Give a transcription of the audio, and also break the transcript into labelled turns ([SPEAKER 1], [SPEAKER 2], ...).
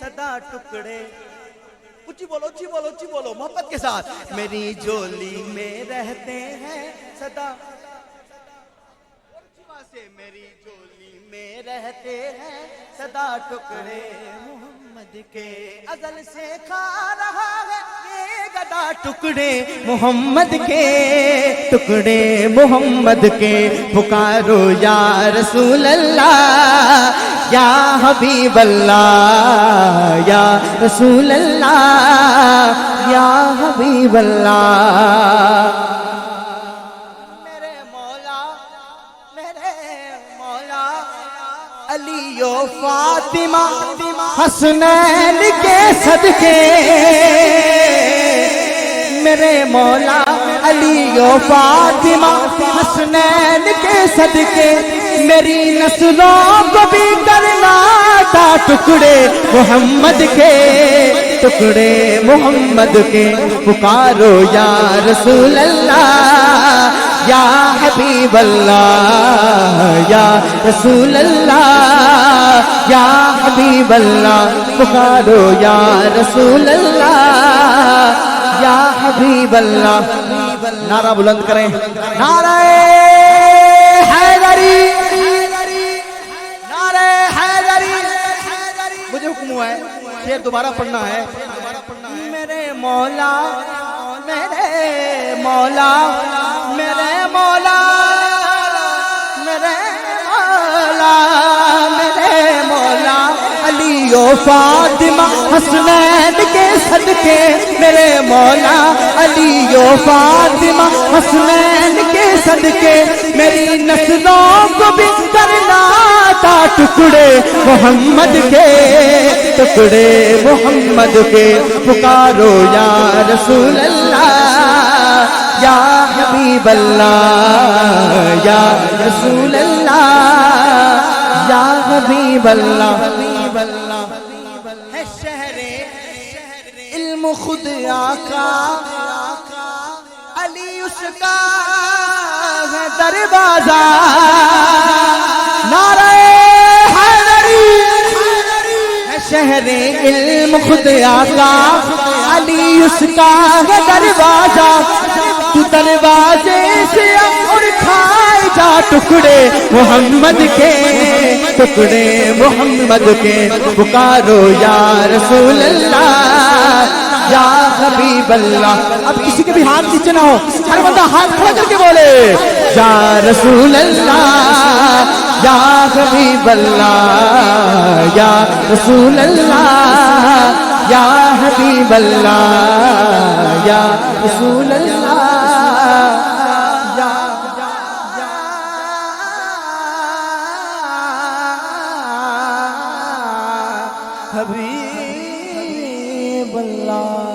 [SPEAKER 1] صدا ٹکڑے، اچھی بولو اچھی بولو اچھی بولو محبت کے ساتھ، میری جولی میں رہتے ہیں صدا، میری جولی میں رہتے ہیں صدا ٹکڑے محمد کے، ازل سے کھا رہا ہے یہ گدا ٹکڑے محمد کے، ٹکڑے محمد کے، پکارو یا رسول اللہ یا حبیب اللہ یا رسول اللہ یا حبیب اللہ، علی و فاطمہ حسنین کے صدقے، میرے مولا علی و فاطمہ حسنین کے صدقے، میری نسلوں کو بھی کرنا تھا ٹکڑے محمد کے، ٹکڑے محمد کے، پکارو یا رسول اللہ یا حبیب اللہ یا رسول اللہ یا حبیب اللہ، پکارو یا رسول اللہ یا حبیب اللہ، نعرہ بلند کریں، نعرہ حیدری، نعرہ حیدری، مجھے حکم ہوا ہے شعر دوبارہ پڑھنا ہے، میرے مولا میرے مولا میرے مولا میرے مولا میرے مولا علی و فاطمہ حسنین کے صدقے، میرے مولا علی و فاطمہ حسنین کے صدقے، میری نسلوں کو بھی کرنا تھا ٹکڑے محمد کے، ٹکڑے محمد کے، پکارو یا رسول اللہ یا حبیب اللہ یا رسول اللہ یا حبیب اللہ، ہے شہر علم خود آقا علی اس کا ہے دروازہ، نعرہ حیدری، ہے شہر علم خود آقا علی اس کا ہے دروازہ، تو دروازے سے اور کھائے جا ٹکڑے محمد کے، ٹکڑے محمد کے، پکارو یا رسول اللہ یا حبیب اللہ، اب کسی کے بھی ہاتھ نیچے نہ ہو، ہر بندہ ہاتھ کھڑا کر کے بولے یا رسول اللہ یا حبیب اللہ یا رسول اللہ یا حبیب اللہ یا رسول اللہ یا حبیب اللہ۔